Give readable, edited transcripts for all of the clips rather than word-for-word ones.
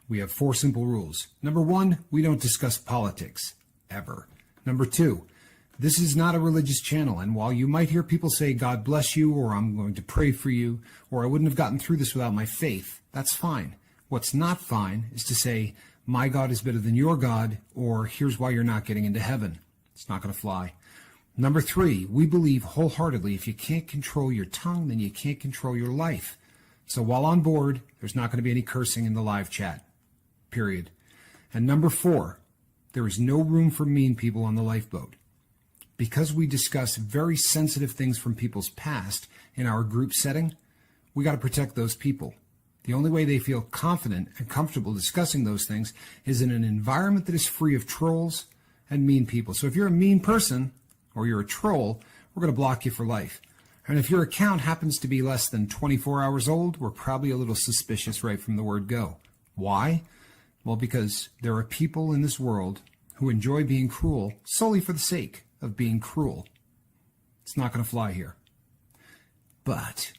We have 4 simple rules. Number 1, we don't discuss politics, ever. Number 2, this is not a religious channel, and while you might hear people say, God bless you, or I'm going to pray for you, or I wouldn't have gotten through this without my faith, that's fine. What's not fine is to say, my God is better than your God, or here's why you're not getting into heaven. It's not going to fly. Number 3, we believe wholeheartedly if you can't control your tongue, then you can't control your life. So while on board, there's not going to be any cursing in the live chat, period. And number 4, there is no room for mean people on the lifeboat. Because we discuss very sensitive things from people's past in our group setting, we got to protect those people. The only way they feel confident and comfortable discussing those things is in an environment that is free of trolls and mean people. So if you're a mean person or you're a troll, we're going to block you for life. And if your account happens to be less than 24 hours old, we're probably a little suspicious right from the word go. Why? Well, because there are people in this world who enjoy being cruel solely for the sake of being cruel. It's not going to fly here. But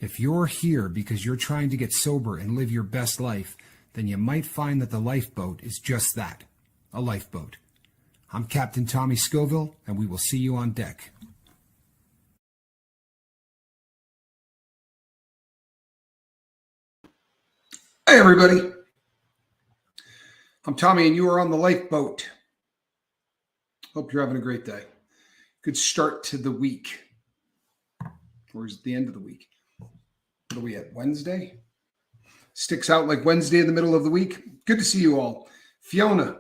if you're here because you're trying to get sober and live your best life, then you might find that the lifeboat is just that, a lifeboat. I'm Captain Tommy Scoville, and we will see you on deck. Hey, everybody. I'm Tommy, and you are on the lifeboat. Hope you're having a great day. Good start to the week. Or is it the end of the week? What are we at, Wednesday? Sticks out like Wednesday in the middle of the week. Good to see you all. Fiona,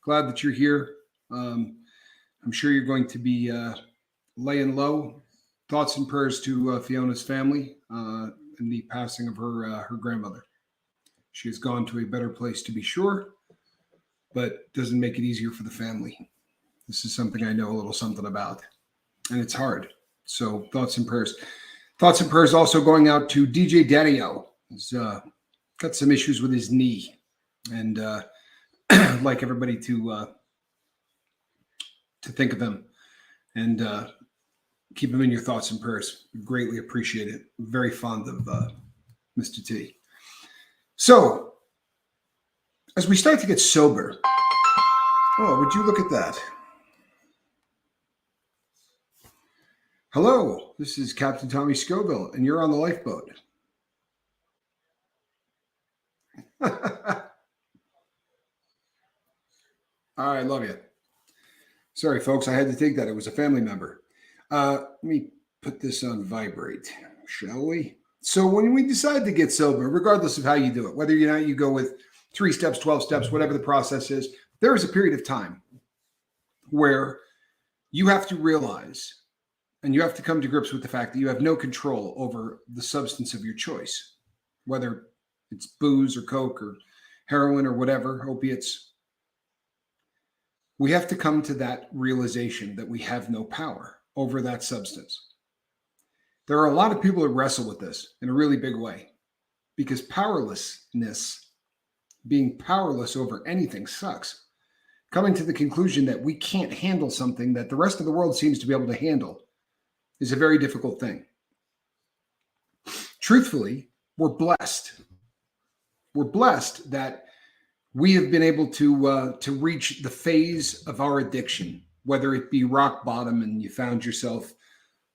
glad that you're here. I'm sure you're going to be laying low. Thoughts and prayers to Fiona's family in the passing of her grandmother. She has gone to a better place, to be sure, but doesn't make it easier for the family. This is something I know a little something about, and it's hard. So thoughts and prayers. Thoughts and prayers also going out to DJ Daddy-O. He's got some issues with his knee, and I'd like everybody to think of him and keep him in your thoughts and prayers. We greatly appreciate it. Very fond of Mr. T. So, as we start to get sober, oh, would you look at that? Hello, this is Captain Tommy Scoville, and you're on the lifeboat. I love you. Sorry, folks, I had to take that. It was a family member. Let me put this on vibrate, shall we? So when we decide to get sober, regardless of how you do it, whether or not you go with 3 steps, 12 steps, whatever the process is, there is a period of time where you have to realize and you have to come to grips with the fact that you have no control over the substance of your choice, whether it's booze or coke or heroin or whatever, opiates. We have to come to that realization that we have no power over that substance. There are a lot of people that wrestle with this in a really big way because powerlessness, being powerless over anything, sucks. Coming to the conclusion that we can't handle something that the rest of the world seems to be able to handle is a very difficult thing. Truthfully, we're blessed. We're blessed that we have been able to reach the phase of our addiction, whether it be rock bottom and you found yourself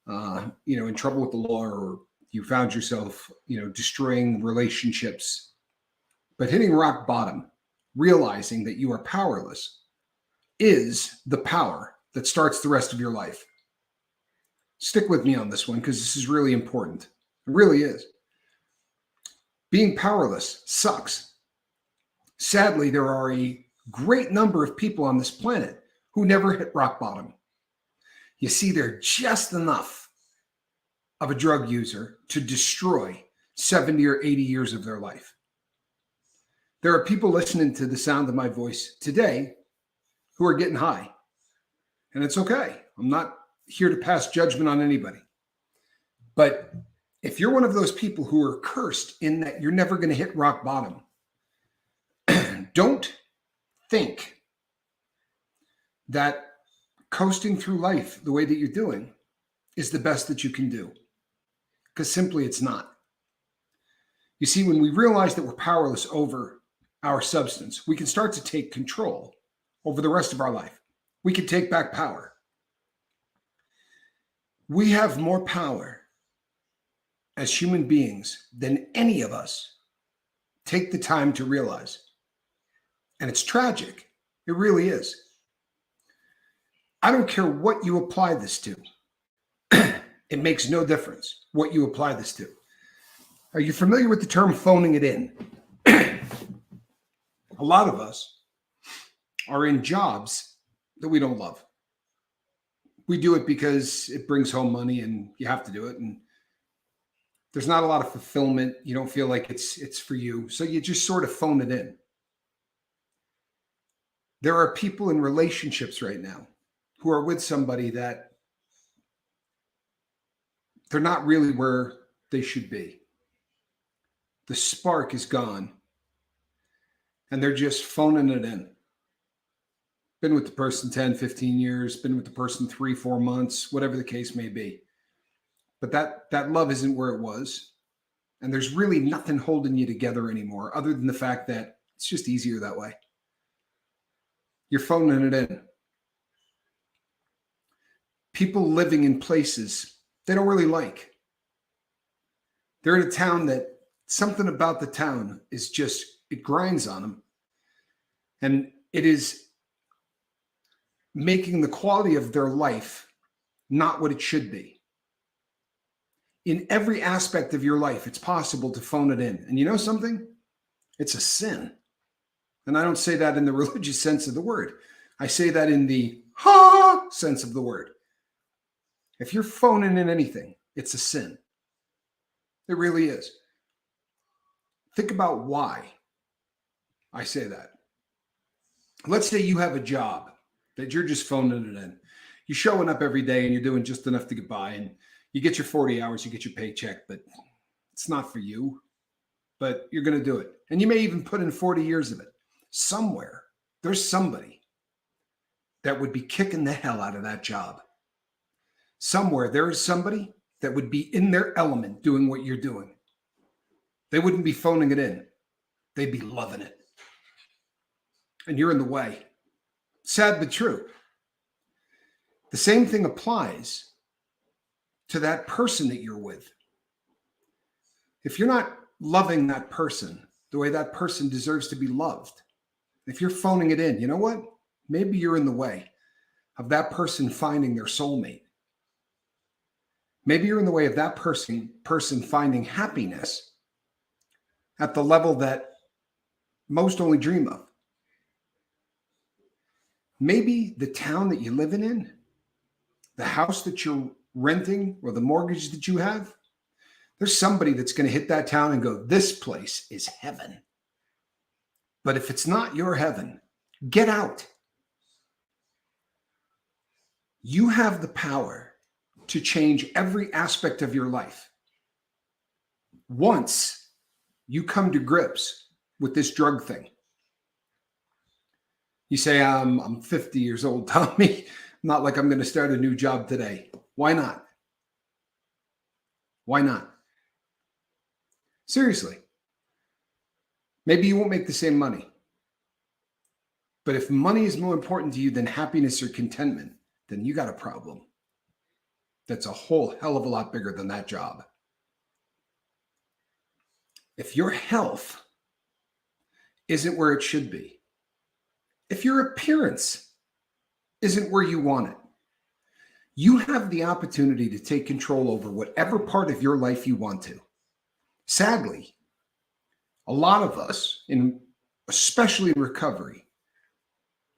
in trouble with the law, or you found yourself, destroying relationships. But hitting rock bottom, realizing that you are powerless, is the power that starts the rest of your life. Stick with me on this one because this is really important. It really is. Being powerless sucks. Sadly, there are a great number of people on this planet who never hit rock bottom. You see, they're just enough of a drug user to destroy 70 or 80 years of their life. There are people listening to the sound of my voice today who are getting high. And it's okay. I'm not here to pass judgment on anybody. But if you're one of those people who are cursed in that you're never going to hit rock bottom, don't think that coasting through life the way that you're doing is the best that you can do. Because simply it's not. You see, when we realize that we're powerless over our substance, we can start to take control over the rest of our life. We can take back power. We have more power as human beings than any of us take the time to realize. And it's tragic. It really is. I don't care what you apply this to. It makes no difference what you apply this to. Are you familiar with the term phoning it in? A lot of us are in jobs that we don't love. We do it because it brings home money and you have to do it. And there's not a lot of fulfillment. You don't feel like it's for you. So you just sort of phone it in. There are people in relationships right now who are with somebody that they're not really where they should be. The spark is gone. And they're just phoning it in. Been with the person 10, 15 years, been with the person 3, 4 months, whatever the case may be. But that love isn't where it was. And there's really nothing holding you together anymore other than the fact that it's just easier that way. You're phoning it in. People living in places they don't really like. They're in a town that something about the town is just, it grinds on them. And it is making the quality of their life not what it should be. In every aspect of your life, it's possible to phone it in. And you know something? It's a sin. And I don't say that in the religious sense of the word. I say that in the sense of the word. If you're phoning in anything, it's a sin. It really is. Think about why I say that. Let's say you have a job that you're just phoning it in. You're showing up every day and you're doing just enough to get by, and you get your 40 hours, you get your paycheck, but it's not for you. But you're going to do it. And you may even put in 40 years of it. Somewhere, there's somebody that would be kicking the hell out of that job. Somewhere, there is somebody that would be in their element doing what you're doing. They wouldn't be phoning it in. They'd be loving it. And you're in the way. Sad but true. The same thing applies to that person that you're with. If you're not loving that person the way that person deserves to be loved, if you're phoning it in, you know what? Maybe you're in the way of that person finding their soulmate. Maybe you're in the way of that person finding happiness at the level that most only dream of. Maybe the town that you're living in, the house that you're renting, or the mortgage that you have, there's somebody that's going to hit that town and go, this place is heaven. But if it's not your heaven, get out. You have the power to change every aspect of your life. Once you come to grips with this drug thing. You say, I'm 50 years old, Tommy. Not like I'm going to start a new job today. Why not? Why not? Seriously. Maybe you won't make the same money. But if money is more important to you than happiness or contentment, then you got a problem. That's a whole hell of a lot bigger than that job. If your health isn't where it should be, if your appearance isn't where you want it, you have the opportunity to take control over whatever part of your life you want to. Sadly, a lot of us, especially in recovery,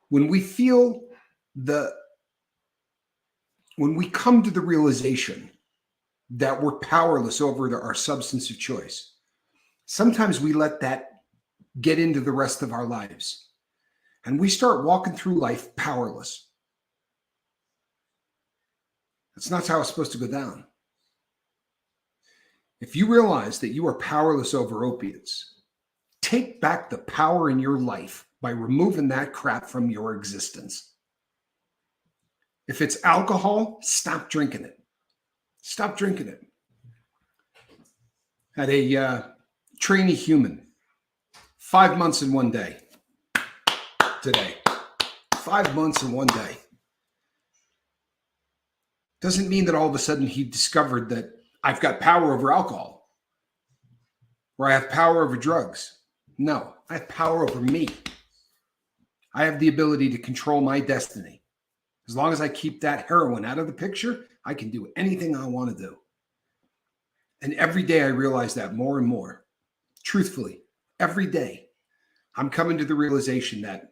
when we come to the realization that we're powerless over our substance of choice, sometimes we let that get into the rest of our lives. And we start walking through life powerless. That's not how it's supposed to go down. If you realize that you are powerless over opiates, take back the power in your life by removing that crap from your existence. If it's alcohol, stop drinking it. Stop drinking it. Had a trainee human 5 months in one day today. 5 months in one day. Doesn't mean that all of a sudden he discovered that I've got power over alcohol or I have power over drugs. No, I have power over me. I have the ability to control my destiny. As long as I keep that heroin out of the picture, I can do anything I want to do. And every day I realize that more and more. Truthfully, every day I'm coming to the realization that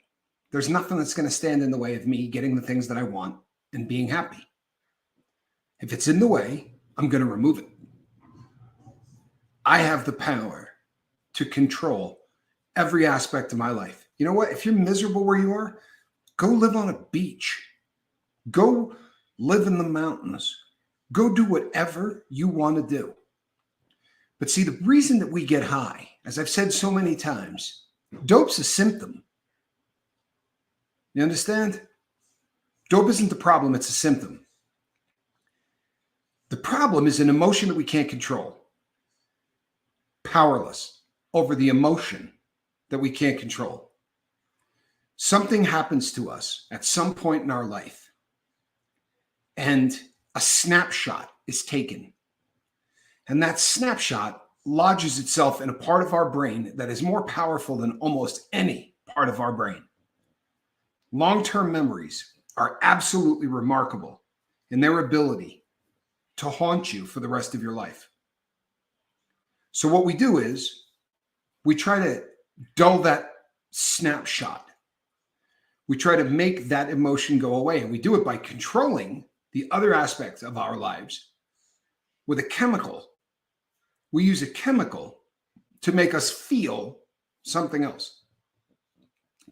there's nothing that's going to stand in the way of me getting the things that I want and being happy. If it's in the way, I'm going to remove it. I have the power to control every aspect of my life. You know what? If you're miserable where you are, go live on a beach. Go live in the mountains. Go do whatever you want to do. But see, the reason that we get high, as I've said so many times, dope's a symptom. You understand? Dope isn't the problem, it's a symptom. The problem is an emotion that we can't control. Powerless over the emotion that we can't control. Something happens to us at some point in our life, and a snapshot is taken. And that snapshot lodges itself in a part of our brain that is more powerful than almost any part of our brain. Long-term memories are absolutely remarkable in their ability to haunt you for the rest of your life. So what we do is we try to dull that snapshot. We try to make that emotion go away. And we do it by controlling the other aspects of our lives with a chemical. We use a chemical to make us feel something else.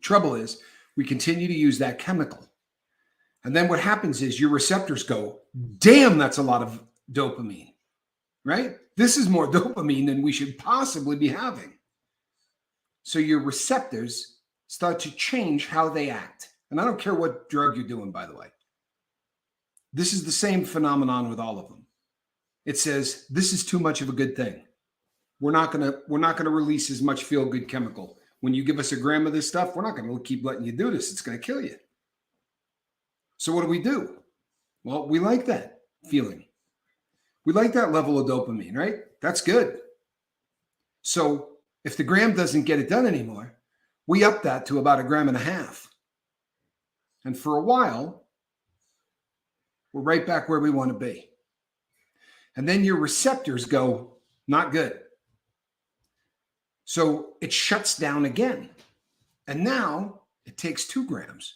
Trouble is, we continue to use that chemical. And then what happens is your receptors go, damn, that's a lot of dopamine, right? This is more dopamine than we should possibly be having. So your receptors start to change how they act. And I don't care what drug you're doing, by the way. This is the same phenomenon with all of them. It says, this is too much of a good thing. We're not gonna release as much feel-good chemical. When you give us a gram of this stuff, we're not gonna keep letting you do this. It's gonna kill you. So what do? Well, we like that feeling. We like that level of dopamine, right? That's good. So if the gram doesn't get it done anymore, we up that to about 1.5 grams. And for a while, we're right back where we want to be. And then your receptors go, not good. So it shuts down again. And now it takes 2 grams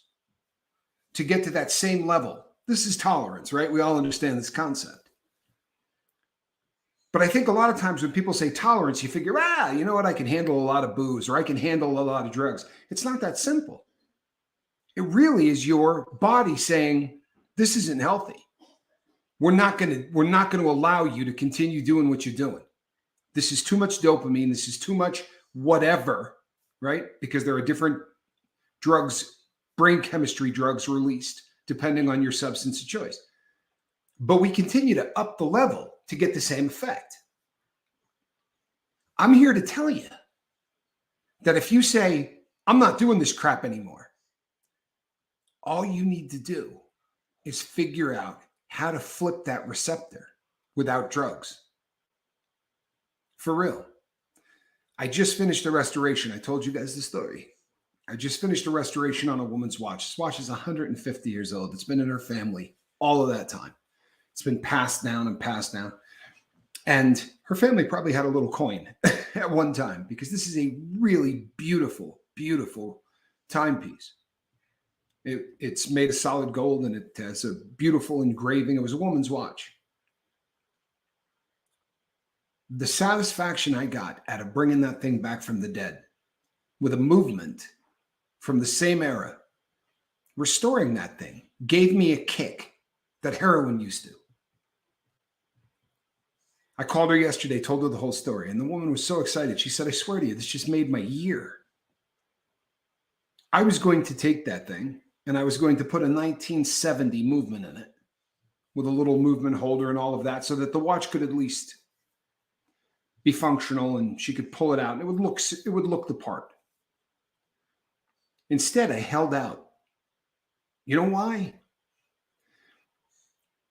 to get to that same level. This is tolerance, right? We all understand this concept. But I think a lot of times when people say tolerance, you figure, you know what? I can handle a lot of booze or I can handle a lot of drugs. It's not that simple. It really is your body saying, this isn't healthy. We're not going to allow you to continue doing what you're doing. This is too much dopamine. This is too much whatever, right? Because there are different drugs, brain chemistry drugs released depending on your substance of choice. But we continue to up the level to get the same effect. I'm here to tell you that if you say, I'm not doing this crap anymore, all you need to do is figure out how to flip that receptor without drugs. For real. I just finished a restoration. I told you guys the story. I just finished a restoration on a woman's watch. This watch is 150 years old. It's been in her family all of that time. It's been passed down and passed down. And her family probably had a little coin at one time because this is a really beautiful, beautiful timepiece. It's made of solid gold and it has a beautiful engraving. It was a woman's watch. The satisfaction I got out of bringing that thing back from the dead with a movement from the same era, restoring that thing gave me a kick that heroin used to. I called her yesterday, told her the whole story, and the woman was so excited. She said, I swear to you, this just made my year. I was going to take that thing and I was going to put a 1970 movement in it with a little movement holder and all of that so that the watch could at least be functional and she could pull it out and it would look the part. Instead, I held out. You know why?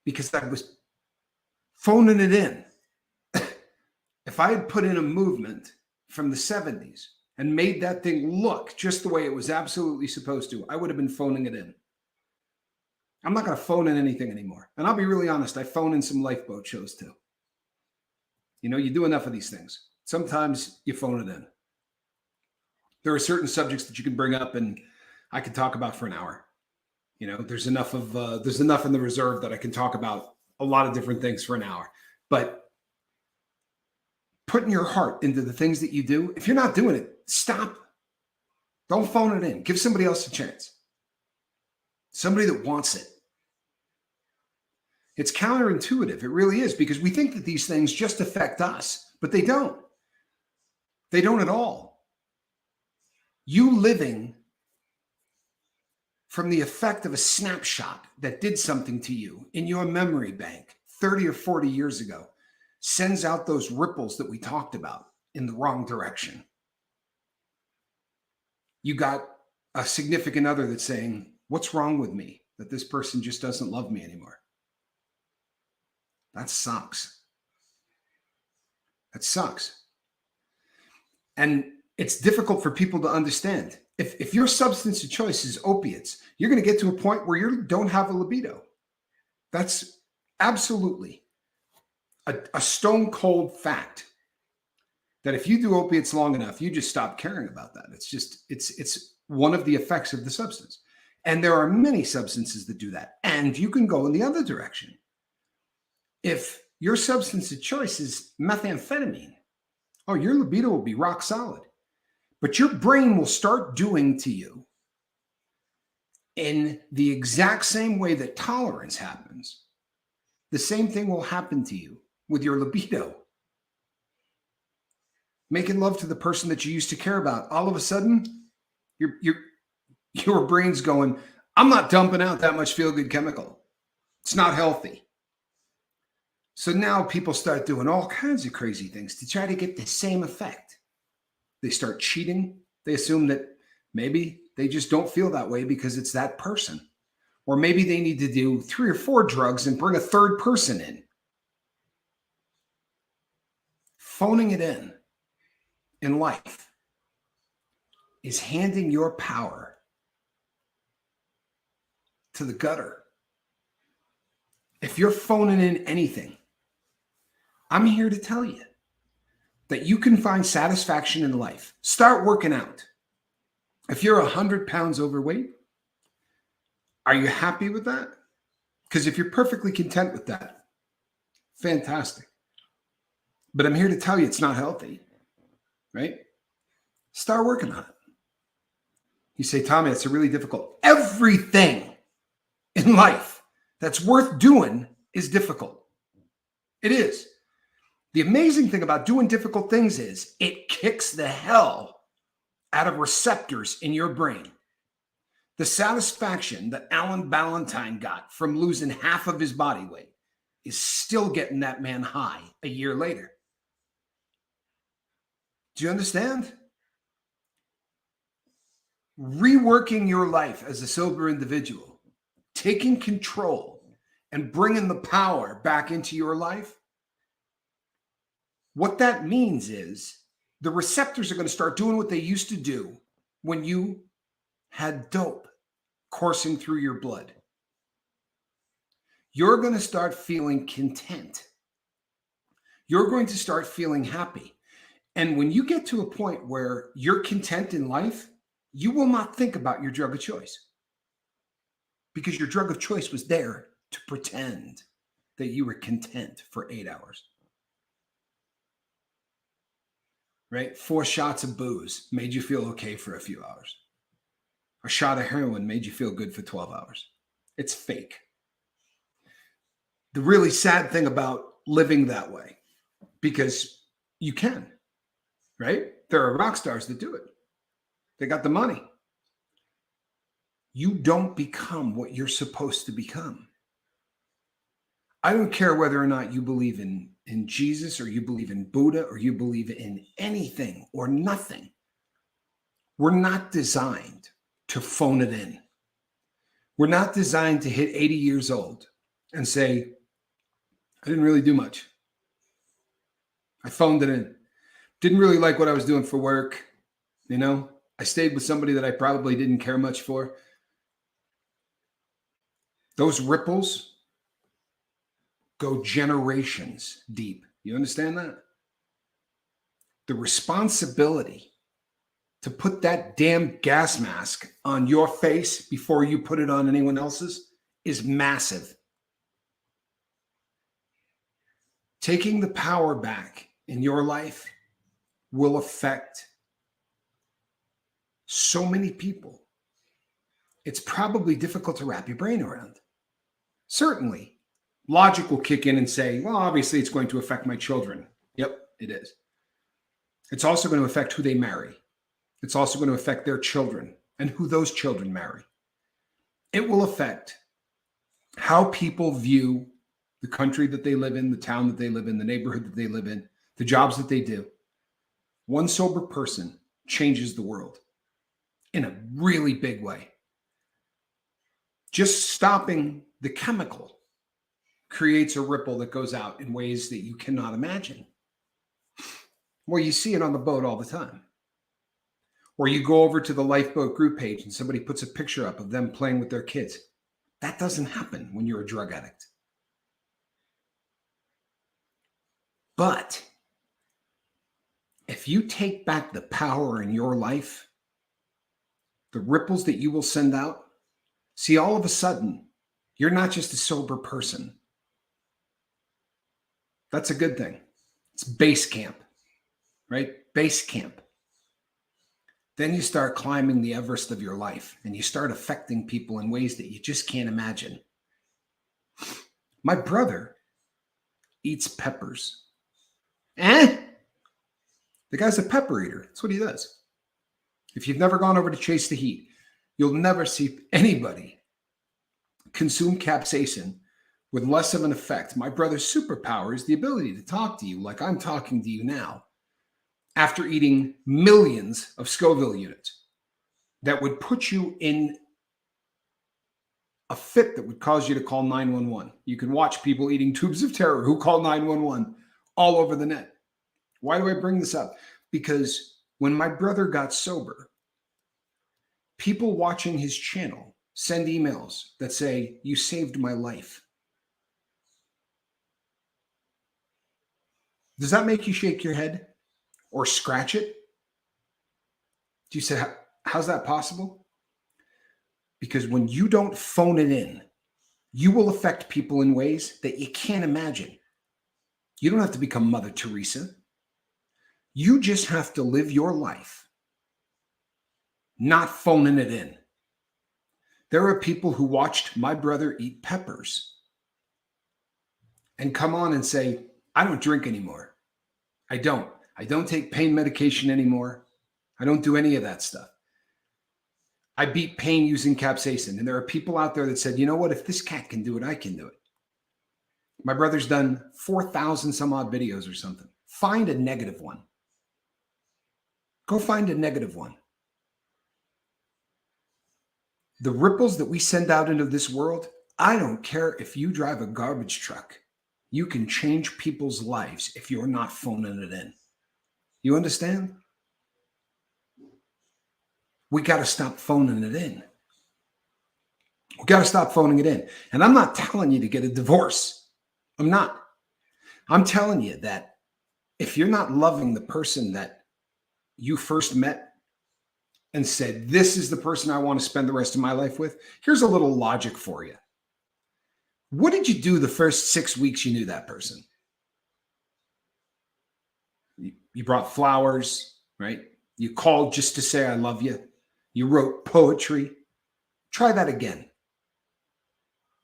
Because I was phoning it in. If I had put in a movement from the 70s and made that thing look just the way it was absolutely supposed to, I would have been phoning it in. I'm not going to phone in anything anymore. And I'll be really honest, I phone in some lifeboat shows too. You know, you do enough of these things. Sometimes you phone it in. There are certain subjects that you can bring up and I could talk about for an hour. You know, there's enough in the reserve that I can talk about a lot of different things for an hour. But putting your heart into the things that you do, if you're not doing it, stop. Don't phone it in. Give somebody else a chance. Somebody that wants it. It's counterintuitive. It really is, because we think that these things just affect us, but they don't. They don't at all. You living from the effect of a snapshot that did something to you in your memory bank 30 or 40 years ago sends out those ripples that we talked about in the wrong direction. You got a significant other that's saying, what's wrong with me that this person just doesn't love me anymore? That sucks. That sucks. And it's difficult for people to understand. If your substance of choice is opiates, you're going to get to a point where you don't have a libido. That's absolutely a stone cold fact. That if you do opiates long enough, you just stop caring about that. It's one of the effects of the substance. And there are many substances that do that. And you can go in the other direction. If your substance of choice is methamphetamine, oh, your libido will be rock solid. But your brain will start doing to you in the exact same way that tolerance happens. The same thing will happen to you with your libido. Making love to the person that you used to care about. All of a sudden, your brain's going, I'm not dumping out that much feel-good chemical. It's not healthy. So now people start doing all kinds of crazy things to try to get the same effect. They start cheating. They assume that maybe they just don't feel that way because it's that person. Or maybe they need to do 3 or 4 drugs and bring a third person in. Phoning it in life is handing your power to the gutter. If you're phoning in anything, I'm here to tell you that you can find satisfaction in life. Start working out. If you're 100 pounds overweight, are you happy with that? Because if you're perfectly content with that, fantastic. But I'm here to tell you it's not healthy, right? Start working on it. You say, Tommy, it's really difficult. Everything in life that's worth doing is difficult. It is. The amazing thing about doing difficult things is it kicks the hell out of receptors in your brain. The satisfaction that Alan Ballantyne got from losing half of his body weight is still getting that man high a year later. Do you understand? Reworking your life as a sober individual, taking control and bringing the power back into your life. What that means is the receptors are going to start doing what they used to do when you had dope coursing through your blood. You're going to start feeling content. You're going to start feeling happy. And when you get to a point where you're content in life, you will not think about your drug of choice, because your drug of choice was there to pretend that you were content for 8 hours. Right? 4 shots of booze made you feel okay for a few hours. A shot of heroin made you feel good for 12 hours. It's fake. The really sad thing about living that way, because you can, right? There are rock stars that do it. They got the money. You don't become what you're supposed to become. I don't care whether or not you believe in Jesus, or you believe in Buddha, or you believe in anything or nothing. We're not designed to phone it in. We're not designed to hit 80 years old and say, I didn't really do much. I phoned it in. Didn't really like what I was doing for work. I stayed with somebody that I probably didn't care much for. Those ripples go generations deep. You understand that? The responsibility to put that damn gas mask on your face before you put it on anyone else's is massive. Taking the power back in your life will affect so many people. It's probably difficult to wrap your brain around. Certainly, logic will kick in and say, well, obviously it's going to affect my children. Yep, it is. It's also going to affect who they marry. It's also going to affect their children and who those children marry. It will affect how people view the country that they live in, the town that they live in, the neighborhood that they live in, the jobs that they do. One sober person changes the world in a really big way. Just stopping the chemical creates a ripple that goes out in ways that you cannot imagine. Well, you see it on the boat all the time. Or you go over to the lifeboat group page and somebody puts a picture up of them playing with their kids. That doesn't happen when you're a drug addict. But if you take back the power in your life, the ripples that you will send out, see, all of a sudden, you're not just a sober person. That's a good thing. It's base camp, right? Base camp. Then you start climbing the Everest of your life and you start affecting people in ways that you just can't imagine. My brother eats peppers. The guy's a pepper eater. That's what he does. If you've never gone over to Chase the Heat, you'll never see anybody consume capsaicin with less of an effect. My brother's superpower is the ability to talk to you like I'm talking to you now after eating millions of Scoville units that would put you in a fit that would cause you to call 911. You can watch people eating tubes of terror who call 911 all over the net. Why do I bring this up? Because when my brother got sober, people watching his channel send emails that say, "You saved my life." Does that make you shake your head or scratch it? Do you say, how's that possible? Because when you don't phone it in, you will affect people in ways that you can't imagine. You don't have to become Mother Teresa. You just have to live your life, not phoning it in. There are people who watched my brother eat peppers and come on and say, I don't drink anymore. I don't take pain medication anymore. I don't do any of that stuff. I beat pain using capsaicin. And there are people out there that said, you know what? If this cat can do it, I can do it. My brother's done 4,000 some odd videos or something. Find a negative one. Go find a negative one. The ripples that we send out into this world, I don't care if you drive a garbage truck. You can change people's lives if you're not phoning it in. You understand? We got to stop phoning it in. We got to stop phoning it in. And I'm not telling you to get a divorce. I'm not. I'm telling you that if you're not loving the person that you first met and said, this is the person I want to spend the rest of my life with, here's a little logic for you. What did you do the first 6 weeks you knew that person? You brought flowers, right? You called just to say, I love you. You wrote poetry. Try that again.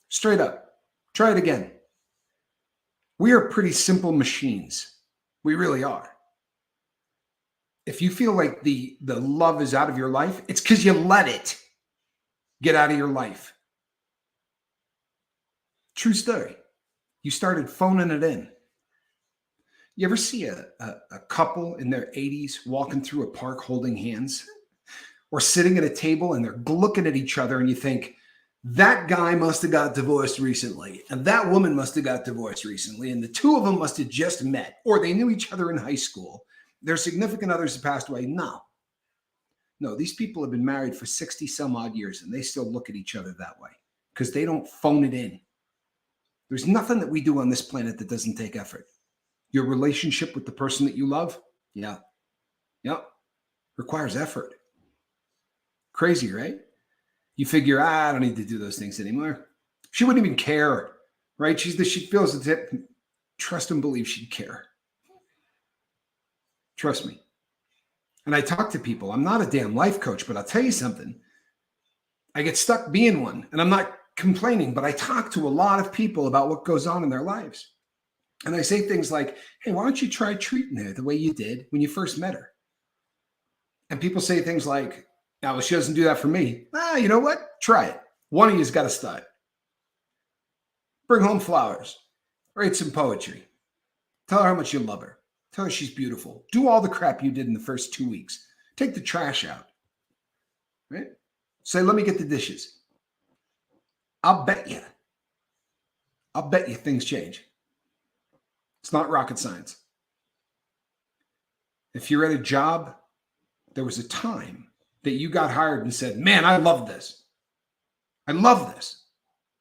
Straight up. Try it again. We are pretty simple machines. We really are. If you feel like the love is out of your life, it's because you let it get out of your life. True story. You started phoning it in. You ever see a couple in their 80s walking through a park holding hands? or sitting at a table and they're looking at each other and you think, that guy must have got divorced recently and that woman must have got divorced recently and the two of them must have just met or they knew each other in high school. Their significant others have passed away. No, these people have been married for 60 some odd years and they still look at each other that way because they don't phone it in. There's nothing that we do on this planet that doesn't take effort. Your relationship with the person that you love, yeah, requires effort. Crazy, right? You figure, I don't need to do those things anymore. She wouldn't even care, right? She feels that, trust and believe she'd care. Trust me. And I talk to people. I'm not a damn life coach, but I'll tell you something. I get stuck being one, and I'm not complaining, but I talk to a lot of people about what goes on in their lives. And I say things like, hey, why don't you try treating her the way you did when you first met her? And people say things like, well, she doesn't do that for me. You know what? Try it. One of you's got to start. Bring home flowers. Write some poetry. Tell her how much you love her. Tell her she's beautiful. Do all the crap you did in the first 2 weeks. Take the trash out. Right? Say, let me get the dishes. I'll bet you things change. It's not rocket science. If you're at a job, there was a time that you got hired and said, man, I love this. I love this,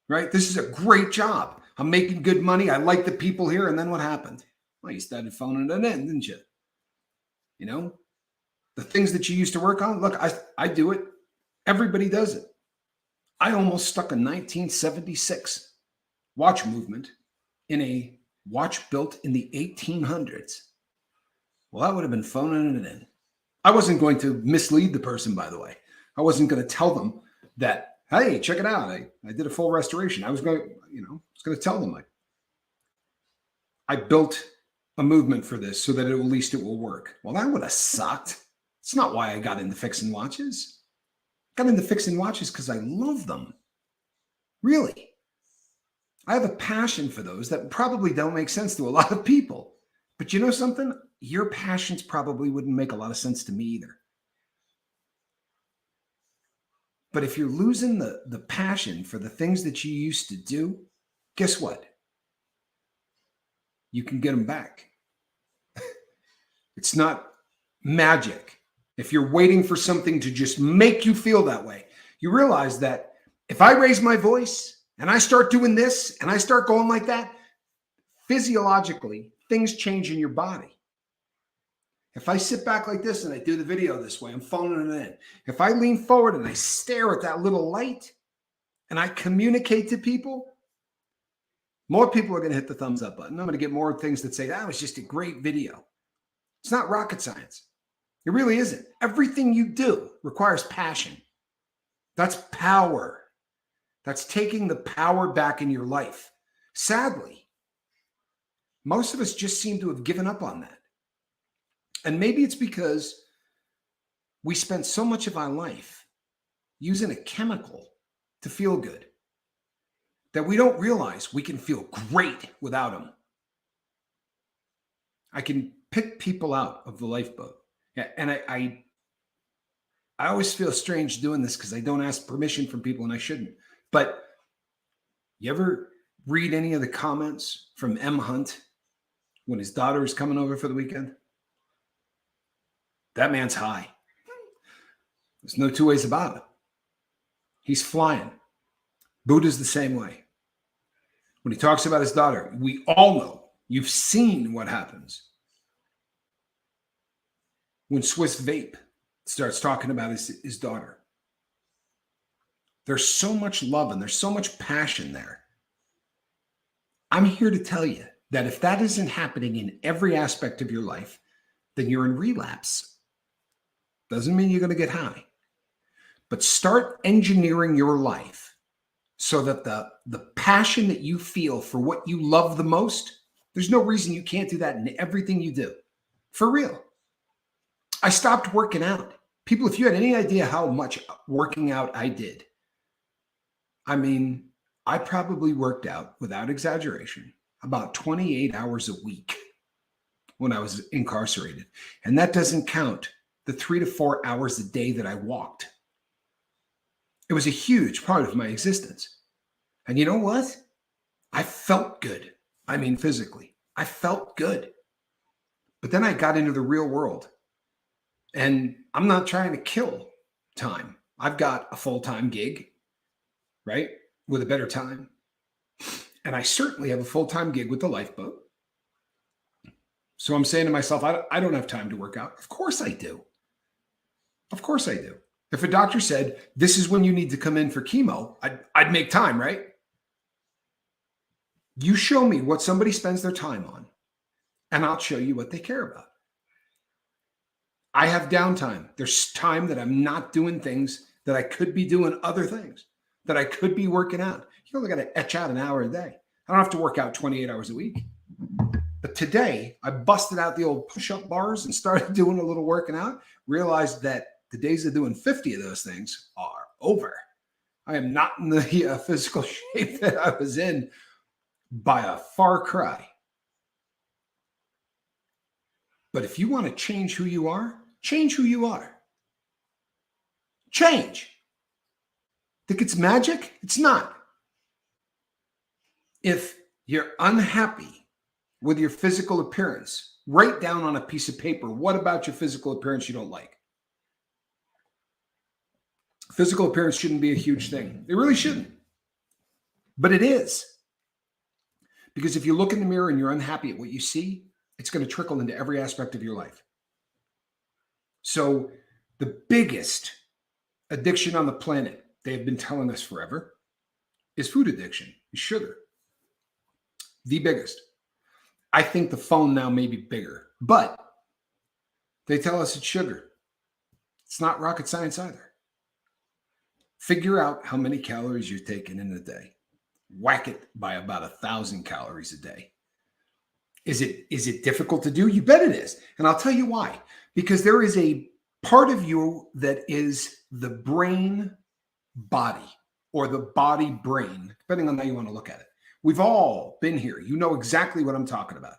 right? This is a great job. I'm making good money. I like the people here. And then what happened? Well, you started phoning it in, didn't you? You know, the things that you used to work on. Look, I do it. Everybody does it. I almost stuck a 1976 watch movement in a watch built in the 1800s. Well, that would have been phoning it in. I wasn't going to mislead the person, by the way. I wasn't going to tell them that, hey, check it out. I did a full restoration. I was going to tell them I built a movement for this so that at least it will work. Well, that would have sucked. It's not why I got into fixing watches. I got into fixing watches because I love them. Really. I have a passion for those that probably don't make sense to a lot of people. But you know something? Your passions probably wouldn't make a lot of sense to me either. But if you're losing the passion for the things that you used to do, guess what? You can get them back. It's not magic. If you're waiting for something to just make you feel that way, you realize that if I raise my voice and I start doing this and I start going like that, physiologically, things change in your body. If I sit back like this and I do the video this way, I'm phoning it in. If I lean forward and I stare at that little light and I communicate to people, more people are going to hit the thumbs up button. I'm going to get more things that say, that was just a great video. It's not rocket science. It really isn't. Everything you do requires passion. That's power. That's taking the power back in your life. Sadly, most of us just seem to have given up on that. And maybe it's because we spent so much of our life using a chemical to feel good that we don't realize we can feel great without them. I can pick people out of the lifeboat. And I always feel strange doing this because I don't ask permission from people and I shouldn't. But you ever read any of the comments from M. Hunt when his daughter is coming over for the weekend? That man's high. There's no two ways about it. He's flying. Buddha's the same way. When he talks about his daughter, we all know, you've seen what happens when Swiss Vape starts talking about his daughter. There's so much love and there's so much passion there. I'm here to tell you that if that isn't happening in every aspect of your life, then you're in relapse. Doesn't mean you're going to get high. But start engineering your life so that the passion that you feel for what you love the most, there's no reason you can't do that in everything you do. For real. I stopped working out. People, if you had any idea how much working out I did, I mean, I probably worked out, without exaggeration, about 28 hours a week when I was incarcerated. And that doesn't count the 3 to 4 hours a day that I walked. It was a huge part of my existence. And you know what? I felt good. I mean, physically, I felt good. But then I got into the real world, and I'm not trying to kill time. I've got a full-time gig, right? With a better time. And I certainly have a full-time gig with the lifeboat. So I'm saying to myself, I don't have time to work out. Of course I do. Of course I do. If a doctor said, this is when you need to come in for chemo, I'd make time, right? You show me what somebody spends their time on, and I'll show you what they care about. I have downtime. There's time that I'm not doing things that I could be doing other things, that I could be working out. You only got to etch out an hour a day. I don't have to work out 28 hours a week. But today, I busted out the old push-up bars and started doing a little working out, realized that the days of doing 50 of those things are over. I am not in the physical shape that I was in by a far cry. But if you want to change who you are, change who you are. Change. Think it's magic? It's not. If you're unhappy with your physical appearance, write down on a piece of paper, what about your physical appearance you don't like? Physical appearance shouldn't be a huge thing. It really shouldn't. But it is. Because if you look in the mirror and you're unhappy at what you see, it's going to trickle into every aspect of your life. So the biggest addiction on the planet, they have been telling us forever, is food addiction, is sugar. The biggest. I think the phone now may be bigger, but they tell us it's sugar. It's not rocket science either. Figure out how many calories you're taking in a day. Whack it by about 1,000 calories a day. Is it difficult to do? You bet it is. And I'll tell you why. Because there is a part of you that is the brain body, or the body brain, depending on how you want to look at it. We've all been here. You know exactly what I'm talking about.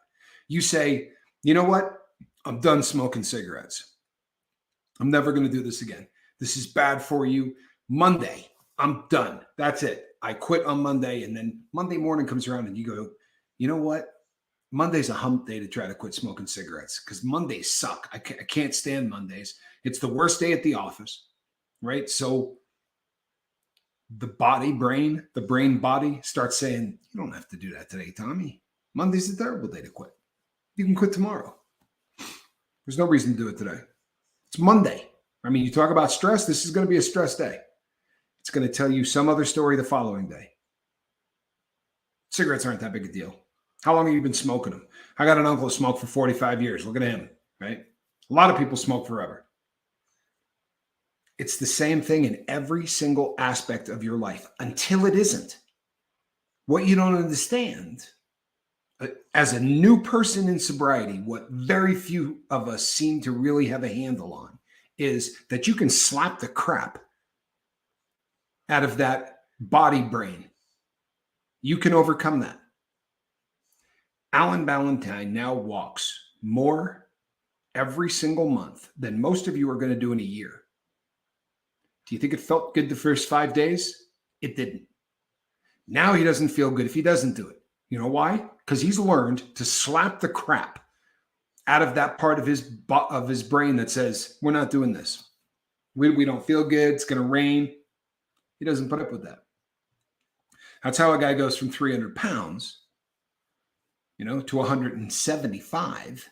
You say, you know what? I'm done smoking cigarettes. I'm never going to do this again. This is bad for you. Monday, I'm done. That's it. I quit on Monday. And then Monday morning comes around and you go, you know what? Monday's a hump day to try to quit smoking cigarettes because Mondays suck. I can't stand Mondays. It's the worst day at the office, right? So the the brain body starts saying, you don't have to do that today, Tommy. Monday's a terrible day to quit. You can quit tomorrow. There's no reason to do it today. It's Monday. I mean, you talk about stress. This is going to be a stress day. It's going to tell you some other story the following day. Cigarettes aren't that big a deal. How long have you been smoking them? I got an uncle who smoked for 45 years. Look at him, right? A lot of people smoke forever. It's the same thing in every single aspect of your life until it isn't. What you don't understand, as a new person in sobriety, what very few of us seem to really have a handle on is that you can slap the crap out of that body brain. You can overcome that. Alan Ballantyne now walks more every single month than most of you are going to do in a year. Do you think it felt good the first 5 days? It didn't. Now he doesn't feel good if he doesn't do it. You know why? Because he's learned to slap the crap out of that part of his brain that says, we're not doing this. We don't feel good. It's going to rain. He doesn't put up with that. That's how a guy goes from 300 pounds, to 175.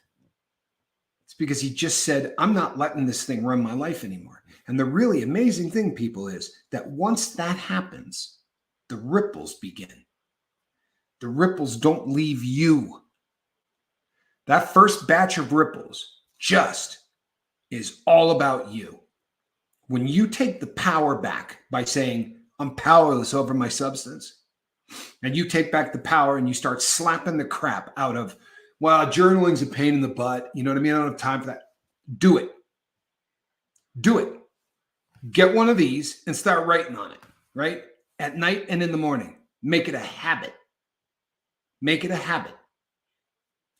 It's because he just said, I'm not letting this thing run my life anymore. And the really amazing thing, people, is that once that happens, the ripples begin. The ripples don't leave you. That first batch of ripples just is all about you. When you take the power back by saying, I'm powerless over my substance, and you take back the power and you start slapping the crap out of, well, journaling's a pain in the butt. You know what I mean? I don't have time for that. Do it. Do it. Get one of these and start writing on it, right? At night and in the morning. Make it a habit. Make it a habit.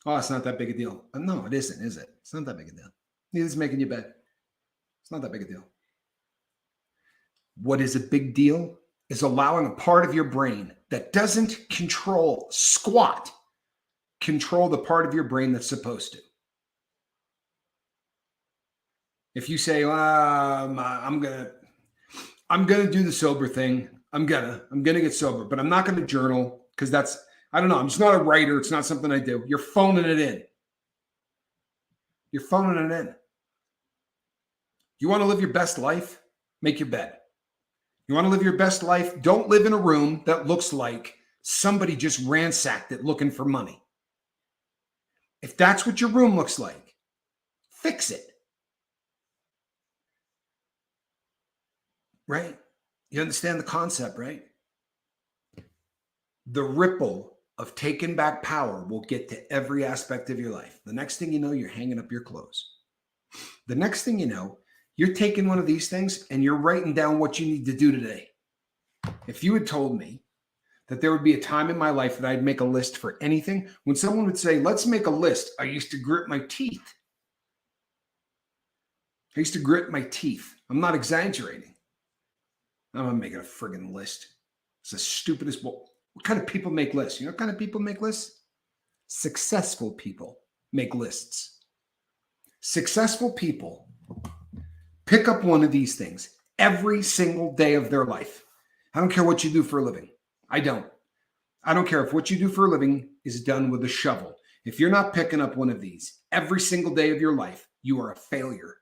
Oh, it's not that big a deal. No, it isn't, is it? It's not that big a deal. Neither is making your bed. It's not that big a deal. What is a big deal is allowing a part of your brain that doesn't control squat, control the part of your brain that's supposed to. If you say, I'm gonna do the sober thing. I'm gonna get sober, but I'm not gonna journal because I don't know. I'm just not a writer. It's not something I do. You're phoning it in. You're phoning it in. You want to live your best life? Make your bed. You want to live your best life? Don't live in a room that looks like somebody just ransacked it looking for money. If that's what your room looks like, fix it. Right? You understand the concept, right? The ripple of taking back power will get to every aspect of your life. The next thing you know, you're hanging up your clothes. The next thing you know, you're taking one of these things and you're writing down what you need to do today. If you had told me that there would be a time in my life that I'd make a list for anything, when someone would say, let's make a list, I used to grit my teeth. I'm not exaggerating. I'm not making a friggin' list. It's the stupidest. What kind of people make lists? You know what kind of people make lists? Successful people make lists. Successful people pick up one of these things every single day of their life. I don't care what you do for a living. I don't care if what you do for a living is done with a shovel. If you're not picking up one of these every single day of your life, you are a failure.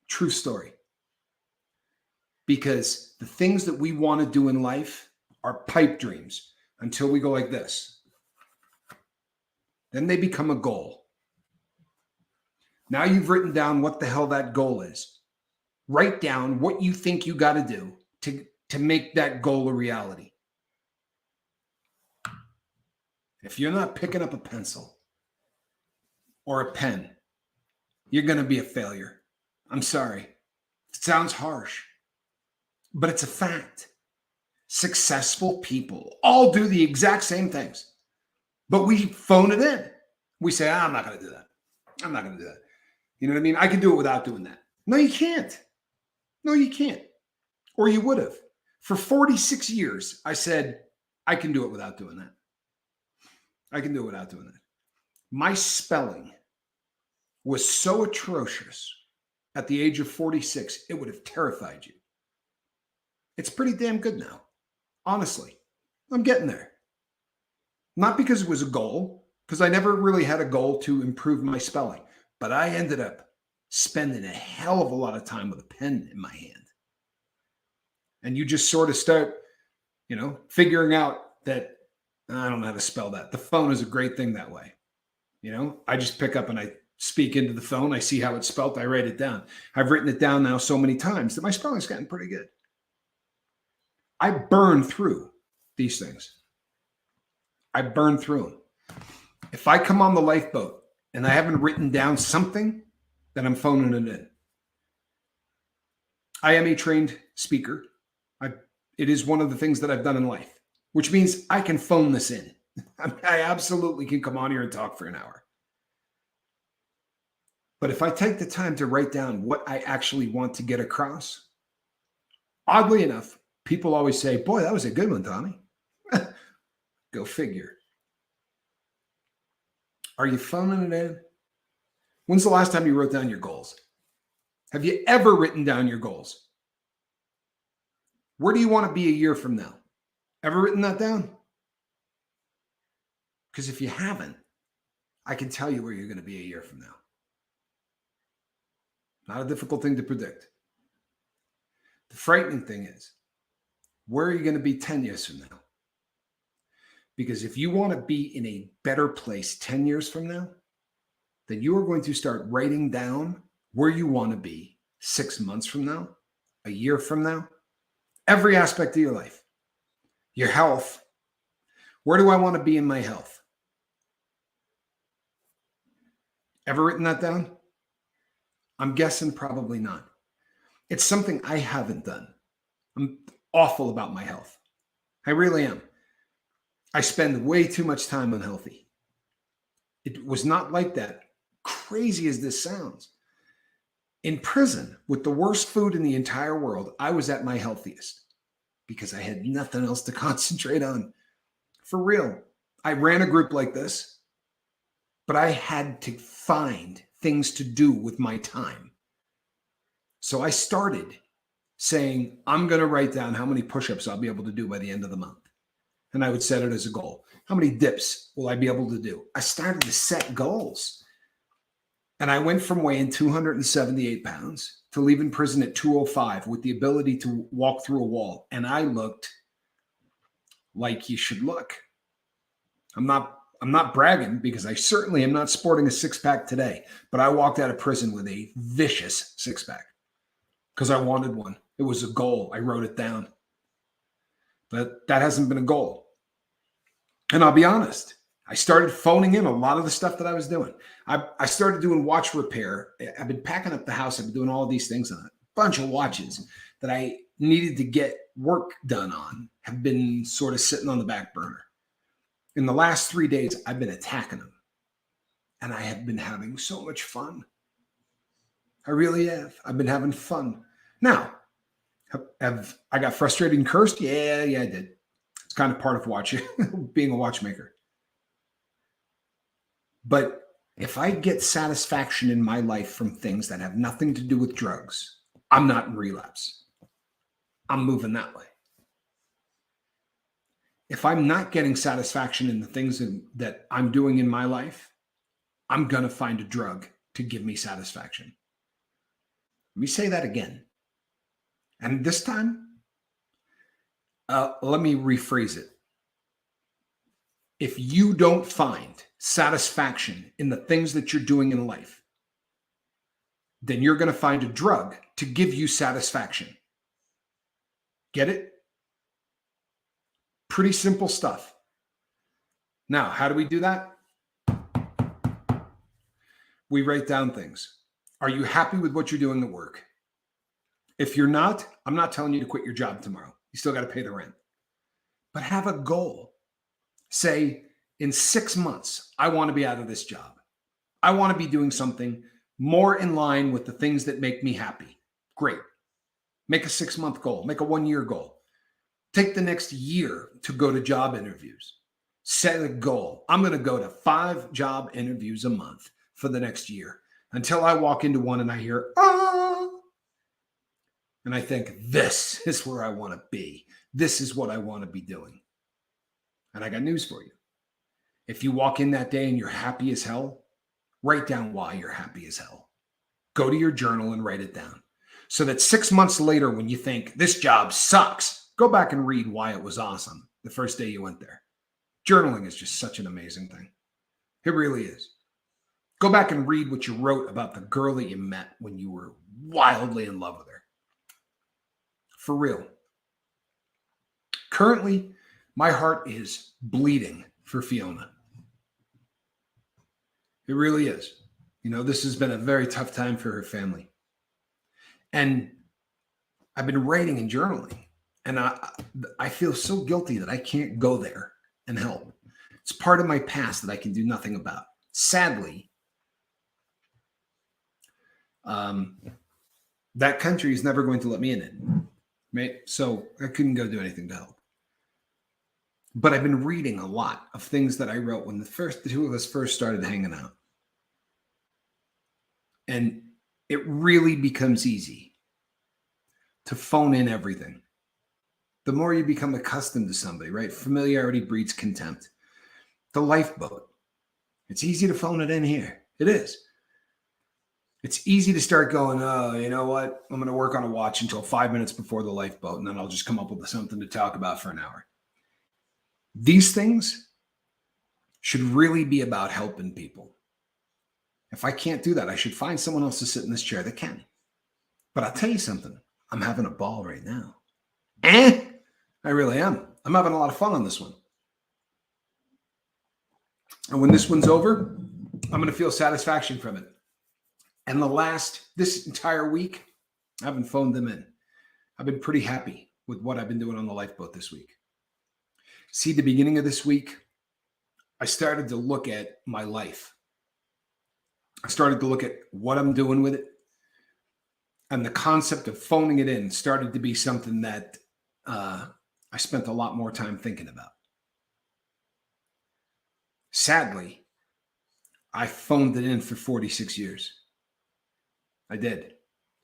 True story. Because the things that we want to do in life are pipe dreams until we go like this. Then they become a goal. Now you've written down what the hell that goal is. Write down what you think you got to do to make that goal a reality. If you're not picking up a pencil or a pen, you're going to be a failure. I'm sorry. It sounds harsh, but it's a fact. Successful people all do the exact same things, but we phone it in. We say, I'm not going to do that. I'm not going to do that. You know what I mean? I can do it without doing that. No, you can't. No, you can't. Or you would have. For 46 years, I said, I can do it without doing that. I can do it without doing that. My spelling was so atrocious at the age of 46, it would have terrified you. It's pretty damn good now. Honestly, I'm getting there. Not because it was a goal, because I never really had a goal to improve my spelling, but I ended up spending a hell of a lot of time with a pen in my hand. And you just sort of start, figuring out that I don't know how to spell that. The phone is a great thing that way. I just pick up and I speak into the phone. I see how it's spelled. I write it down. I've written it down now so many times that my spelling's gotten pretty good. I burn through these things. I burn through them. If I come on the lifeboat and I haven't written down something, then I'm phoning it in. I am a trained speaker. It is one of the things that I've done in life, which means I can phone this in. I absolutely can come on here and talk for an hour. But if I take the time to write down what I actually want to get across, oddly enough, people always say, boy, that was a good one, Tommy. Go figure. Are you phoning it in? When's the last time you wrote down your goals? Have you ever written down your goals? Where do you want to be a year from now? Ever written that down? Because if you haven't, I can tell you where you're going to be a year from now. Not a difficult thing to predict. The frightening thing is, where are you going to be 10 years from now? Because if you want to be in a better place 10 years from now, then you are going to start writing down where you want to be 6 months from now, a year from now, every aspect of your life. Your health. Where do I want to be in my health? Ever written that down? I'm guessing probably not. It's something I haven't done. I'm awful about my health. I really am. I spend way too much time unhealthy. It was not like that. Crazy as this sounds. In prison, with the worst food in the entire world, I was at my healthiest because I had nothing else to concentrate on. For real. I ran a group like this, but I had to find things to do with my time. So I started saying, I'm going to write down how many push-ups I'll be able to do by the end of the month. And I would set it as a goal. How many dips will I be able to do? I started to set goals. And I went from weighing 278 pounds to leaving prison at 205 with the ability to walk through a wall. And I looked like you should look. I'm not bragging because I certainly am not sporting a six-pack today, but I walked out of prison with a vicious six-pack because I wanted one. It was a goal. I wrote it down. But that hasn't been a goal. And I'll be honest, I started phoning in a lot of the stuff that I was doing. I started doing watch repair. I've been packing up the house. I've been doing all of these things on a bunch of watches that I needed to get work done on, have been sort of sitting on the back burner. In the last 3 days, I've been attacking them. And I have been having so much fun. I really have. I've been having fun. Now, have I got frustrated and cursed? Yeah, I did. It's kind of part of watching, being a watchmaker. But if I get satisfaction in my life from things that have nothing to do with drugs, I'm not in relapse. I'm moving that way. If I'm not getting satisfaction in the things that I'm doing in my life, I'm going to find a drug to give me satisfaction. Let me say that again. And this time, let me rephrase it. If you don't find satisfaction in the things that you're doing in life, then you're going to find a drug to give you satisfaction. Get it? Pretty simple stuff. Now, how do we do that? We write down things. Are you happy with what you're doing at work? If you're not, I'm not telling you to quit your job tomorrow. You still got to pay the rent. But have a goal. Say, in 6 months, I want to be out of this job. I want to be doing something more in line with the things that make me happy. Great. Make a 6-month goal. Make a 1-year goal. Take the next year to go to job interviews. Set a goal. I'm going to go to 5 job interviews a month for the next year until I walk into one and I hear, ah, and I think, this is where I want to be. This is what I want to be doing. And I got news for you. If you walk in that day and you're happy as hell, write down why you're happy as hell. Go to your journal and write it down. So that 6 months later, when you think this job sucks, go back and read why it was awesome the first day you went there. Journaling is just such an amazing thing. It really is. Go back and read what you wrote about the girl that you met when you were wildly in love with her. For real. Currently, my heart is bleeding for Fiona. It really is. You know, this has been a very tough time for her family. And I've been writing and journaling. And I feel so guilty that I can't go there and help. It's part of my past that I can do nothing about. Sadly, that country is never going to let me in it. Right? So I couldn't go do anything to help. But I've been reading a lot of things that I wrote when the two of us first started hanging out. And it really becomes easy to phone in everything. The more you become accustomed to somebody, right? Familiarity breeds contempt. The lifeboat. It's easy to phone it in here. It is. It's easy to start going, oh, you know what? I'm going to work on a watch until 5 minutes before the lifeboat, and then I'll just come up with something to talk about for an hour. These things should really be about helping people. If I can't do that, I should find someone else to sit in this chair that can. But I'll tell you something. I'm having a ball right now. I really am. I'm having a lot of fun on this one. And when this one's over, I'm going to feel satisfaction from it. And this entire week, I haven't phoned them in. I've been pretty happy with what I've been doing on the lifeboat this week. See, the beginning of this week, I started to look at my life. I started to look at what I'm doing with it. And the concept of phoning it in started to be something that I spent a lot more time thinking about. Sadly, I phoned it in for 46 years. I did.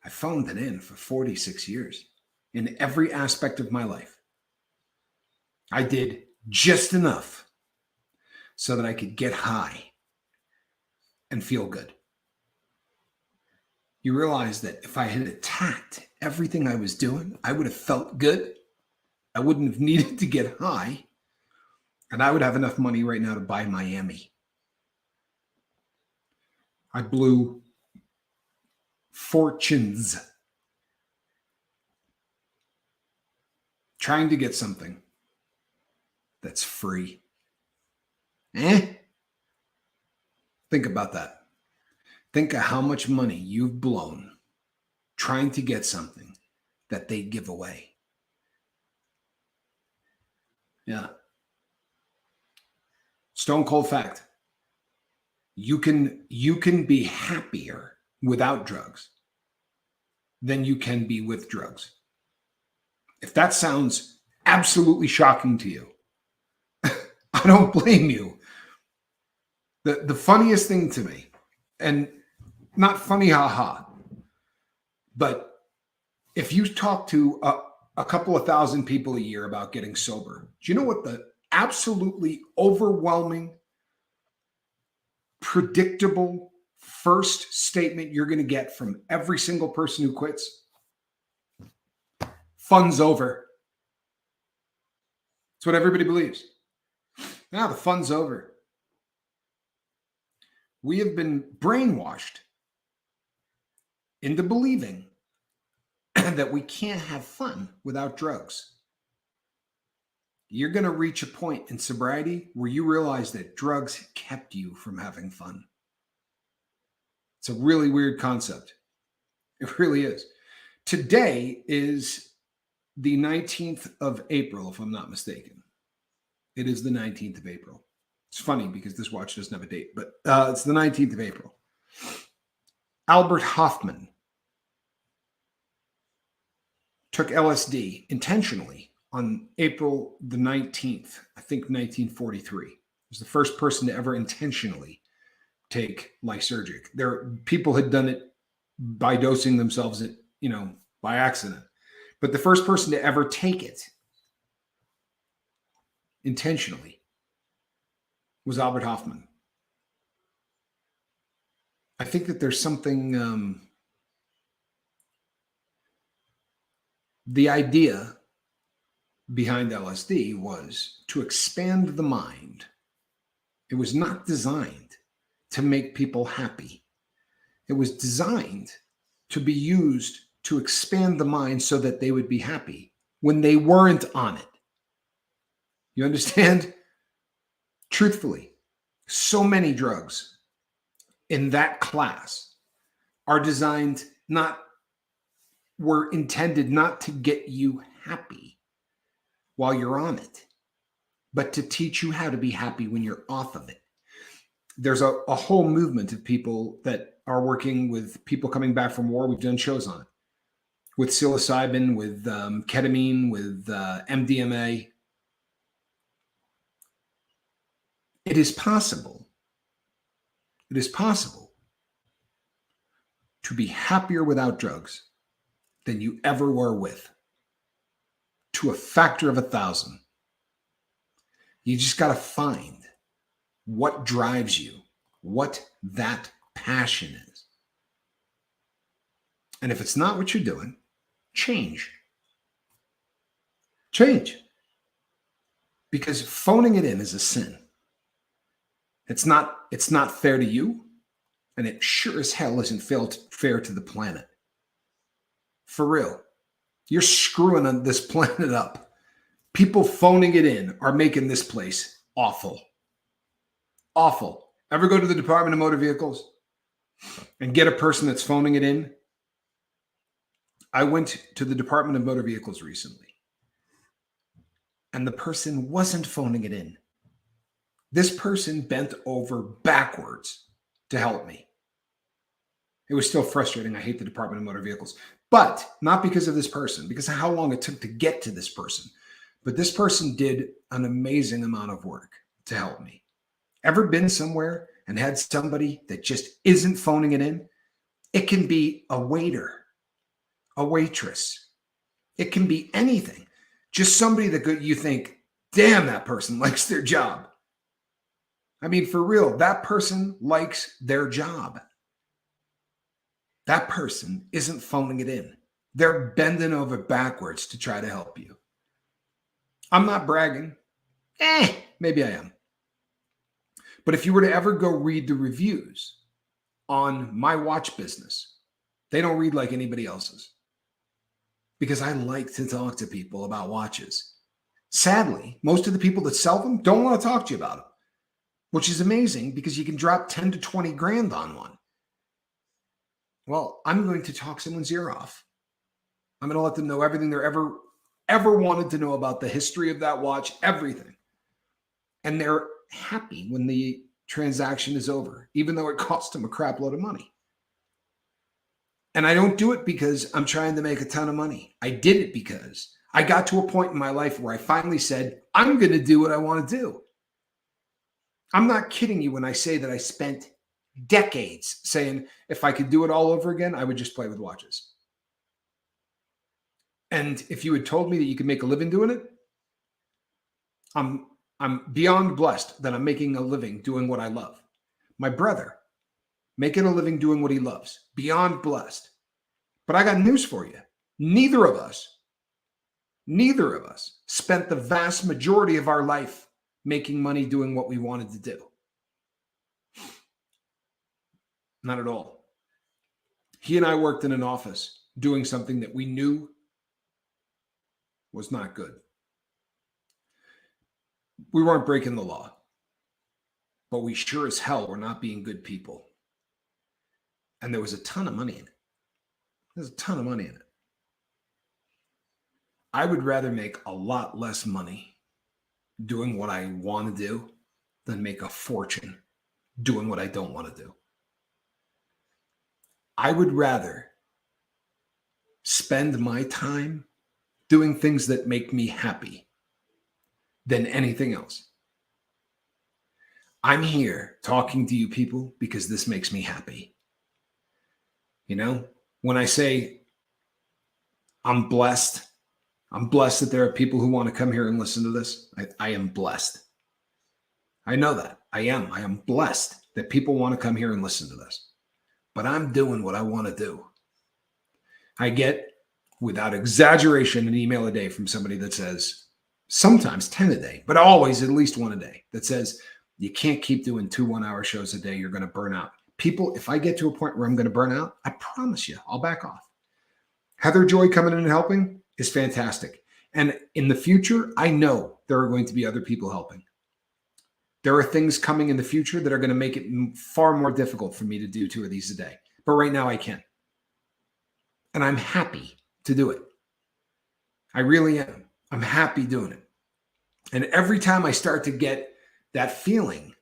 I phoned it in for 46 years in every aspect of my life. I did just enough so that I could get high and feel good. You realize that if I had attacked everything I was doing, I would have felt good. I wouldn't have needed to get high. And I would have enough money right now to buy Miami. I blew fortunes trying to get something that's free. Think about that. Think of how much money you've blown trying to get something that they give away. Yeah. Stone cold fact. You can be happier without drugs than you can be with drugs. If that sounds absolutely shocking to you, I don't blame you. The funniest thing to me, and not funny haha, but if you talk to a couple of thousand people a year about getting sober, do you know what the absolutely overwhelming, predictable first statement you're going to get from every single person who quits? Fun's over. That's what everybody believes. Now the fun's over. We have been brainwashed into believing that we can't have fun without drugs. You're going to reach a point in sobriety where you realize that drugs kept you from having fun. It's a really weird concept. It really is. Today is the 19th of April, if I'm not mistaken. It is the 19th of April. It's funny because this watch doesn't have a date, but it's the 19th of April. Albert Hoffman took LSD intentionally on April the 19th, I think 1943. He was the first person to ever intentionally take lysergic. People had done it by dosing themselves, by accident. But the first person to ever take it intentionally was Albert Hoffman. I think that there's something, the idea behind LSD was to expand the mind. It was not designed to make people happy. It was designed to be used to expand the mind so that they would be happy when they weren't on it. You understand? Truthfully, so many drugs in that class were intended not to get you happy while you're on it, but to teach you how to be happy when you're off of it. There's a whole movement of people that are working with people coming back from war. We've done shows on it with psilocybin, with ketamine, with MDMA. It is possible to be happier without drugs than you ever were with, to a factor of 1,000. You just got to find what drives you, what that passion is. And if it's not what you're doing, change. Because phoning it in is a sin. It's not fair to you, and it sure as hell isn't fair to the planet. For real. You're screwing this planet up. People phoning it in are making this place awful. Awful. Ever go to the Department of Motor Vehicles and get a person that's phoning it in? I went to the Department of Motor Vehicles recently, and the person wasn't phoning it in. This person bent over backwards to help me. It was still frustrating. I hate the Department of Motor Vehicles. But not because of this person, because of how long it took to get to this person. But this person did an amazing amount of work to help me. Ever been somewhere and had somebody that just isn't phoning it in? It can be a waiter, a waitress. It can be anything. Just somebody that you think, damn, that person likes their job. I mean, for real, that person likes their job. That person isn't phoning it in. They're bending over backwards to try to help you. I'm not bragging. Maybe I am. But if you were to ever go read the reviews on my watch business, they don't read like anybody else's. Because I like to talk to people about watches. Sadly, most of the people that sell them don't want to talk to you about them, which is amazing because you can drop 10 to 20 grand on one. Well, I'm going to talk someone's ear off. I'm going to let them know everything they're ever wanted to know about the history of that watch, everything. And they're happy when the transaction is over, even though it cost them a crap load of money. And I don't do it because I'm trying to make a ton of money. I did it because I got to a point in my life where I finally said, I'm going to do what I want to do. I'm not kidding you when I say that I spent decades saying if I could do it all over again, I would just play with watches. And if you had told me that you could make a living doing it, I'm beyond blessed that I'm making a living doing what I love. My brother, making a living doing what he loves, beyond blessed. But I got news for you. Neither of us spent the vast majority of our life making money doing what we wanted to do. Not at all. He and I worked in an office doing something that we knew was not good. We weren't breaking the law, but we sure as hell were not being good people. And there was a ton of money in it. There's a ton of money in it. I would rather make a lot less money doing what I want to do than make a fortune doing what I don't want to do. I would rather spend my time doing things that make me happy than anything else. I'm here talking to you people because this makes me happy. You know, when I say I'm blessed that there are people who want to come here and listen to this. I am blessed. I know that. I am blessed that people want to come here and listen to this. But I'm doing what I want to do. I get, without exaggeration, an email a day from somebody that says, sometimes 10 a day, but always at least one a day, that says, you can't keep doing 2 1-hour shows a day. You're going to burn out. People, if I get to a point where I'm going to burn out, I promise you, I'll back off. Heather Joy coming in and helping is fantastic. And in the future, I know there are going to be other people helping. There are things coming in the future that are going to make it far more difficult for me to do 2 of these a day. But right now I can. And I'm happy to do it. I really am. I'm happy doing it. And every time I start to get that feeling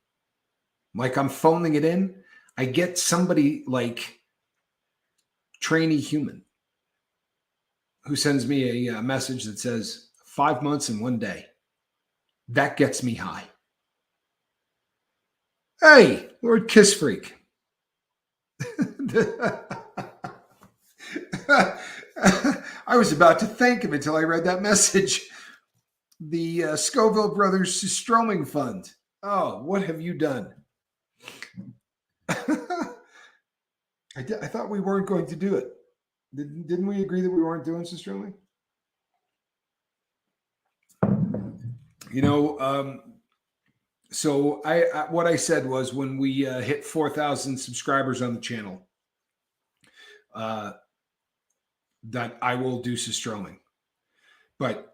like I'm phoning it in, I get somebody like Trainee Human who sends me a message that says 5 months and 1 day. That gets me high. Hey, Lord Kiss Freak. I was about to thank him until I read that message. The Scoville Brothers Stroming Fund. Oh, what have you done? I thought we weren't going to do it. Didn't we agree that we weren't doing Stroming? You know, so I what I said was when we hit 4,000 subscribers on the channel, that I will do Stroming. But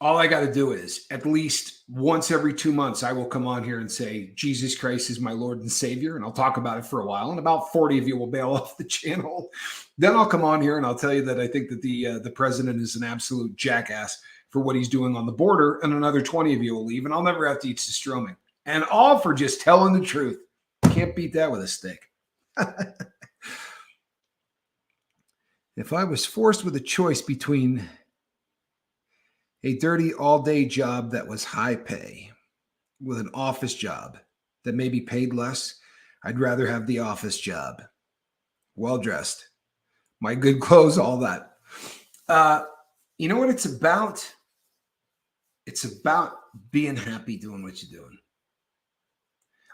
all I got to do is at least once every 2 months, I will come on here and say, Jesus Christ is my Lord and Savior. And I'll talk about it for a while. And about 40 of you will bail off the channel. Then I'll come on here and I'll tell you that I think that the president is an absolute jackass for what he's doing on the border. And another 20 of you will leave. And I'll never have to eat Stroming. And all for just telling the truth. Can't beat that with a stick. If I was forced with a choice between a dirty all-day job that was high pay with an office job that maybe paid less, I'd rather have the office job. Well dressed, my good clothes, all that. You know what it's about? It's about being happy doing what you're doing.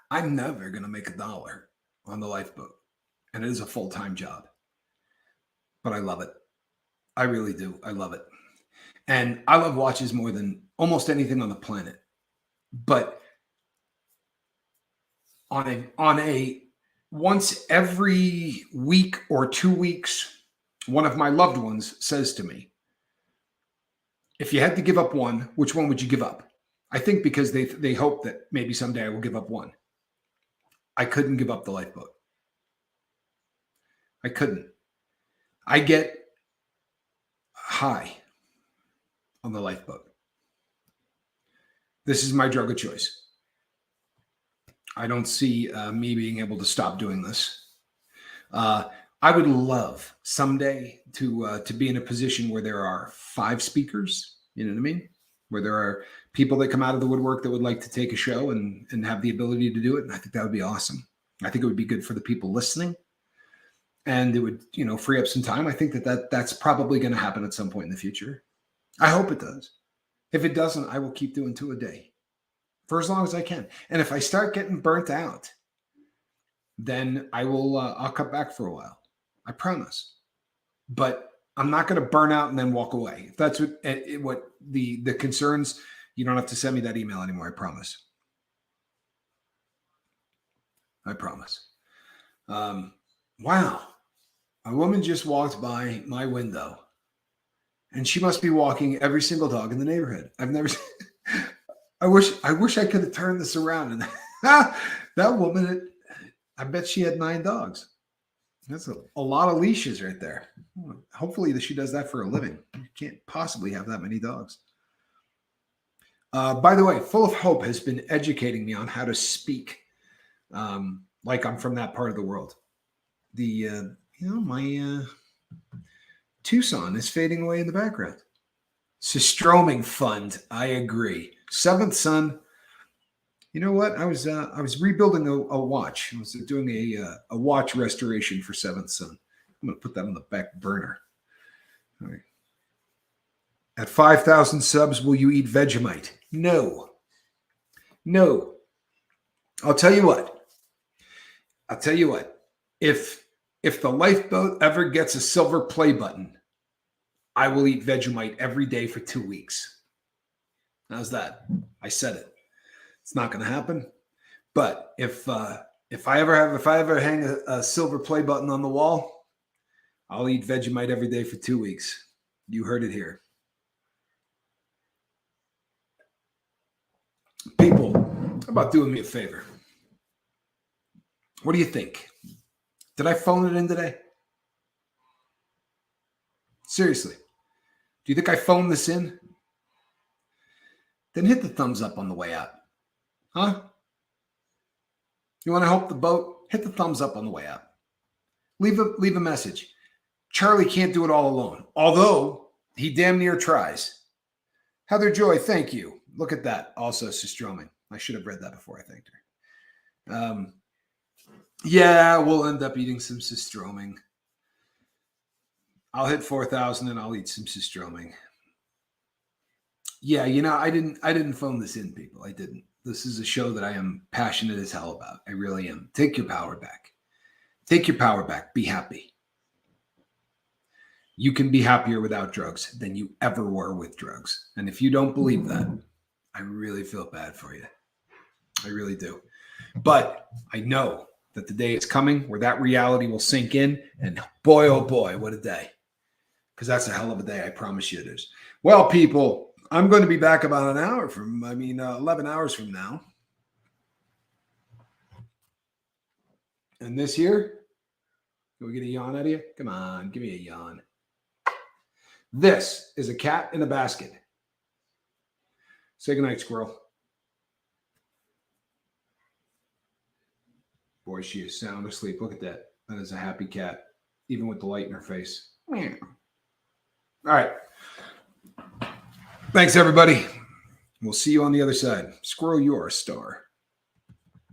I'm never going to make $1 on the lifeboat, and it is a full-time job, but I love it. I really do. I love it. And I love watches more than almost anything on the planet. But on a once every week or 2 weeks, one of my loved ones says to me, if you had to give up one, which one would you give up? I think because they hope that maybe someday I will give up one. I couldn't give up the lifeboat. I couldn't. I get high on the lifeboat. This is my drug of choice. I don't see me being able to stop doing this. I would love someday to be in a position where there are 5 speakers. You know what I mean? Where there are people that come out of the woodwork that would like to take a show and have the ability to do it. And I think that would be awesome. I think it would be good for the people listening, and it would, free up some time. I think that's probably going to happen at some point in the future. I hope it does. If it doesn't, I will keep doing 2 a day for as long as I can. And if I start getting burnt out, then I'll cut back for a while. I promise. But I'm not going to burn out and then walk away. If that's what the concerns, you don't have to send me that email anymore. I promise. I promise. Wow. A woman just walked by my window, and she must be walking every single dog in the neighborhood. I've never I wish I could have turned this around. And that woman, I bet she had 9 dogs. That's a lot of leashes right there. Hopefully she does that for a living. You can't possibly have that many dogs. By the way, Full of Hope has been educating me on how to speak like I'm from that part of the world. My Tucson is fading away in the background. Systroming Fund, I agree. Seventh Son. You know what? I was rebuilding a watch. I was doing a watch restoration for Seventh Son. I'm going to put that on the back burner. All right. At 5,000 subs, will you eat Vegemite? No. I'll tell you what. If the lifeboat ever gets a silver play button, I will eat Vegemite every day for 2 weeks. How's that? I said it. It's not going to happen. But if I ever hang a silver play button on the wall, I'll eat Vegemite every day for 2 weeks. You heard it here. People, how about doing me a favor? What do you think? Did I phone it in today? Seriously. Do you think I phoned this in? Then hit the thumbs up on the way out. Huh? You want to help the boat? Hit the thumbs up on the way out. Leave a message. Charlie can't do it all alone, although he damn near tries. Heather Joy, thank you. Look at that. Also, Systroming. I should have read that before I thanked her. Yeah, we'll end up eating some Systroming. I'll hit 4,000 and I'll eat some Systroming. Yeah, I didn't phone this in, people. I didn't. This is a show that I am passionate as hell about. I really am. Take your power back. Take your power back. Be happy. You can be happier without drugs than you ever were with drugs. And if you don't believe that, I really feel bad for you. I really do. But I know that the day is coming where that reality will sink in. And boy, oh boy, what a day. Because that's a hell of a day. I promise you it is. Well, people, I'm going to be back about 11 hours from now. And this here, can we get a yawn out of you? Come on, give me a yawn. This is a cat in a basket. Say goodnight, squirrel. Boy, she is sound asleep. Look at that. That is a happy cat, even with the light in her face. All right. Thanks, everybody. We'll see you on the other side. Squirrel, you're a star.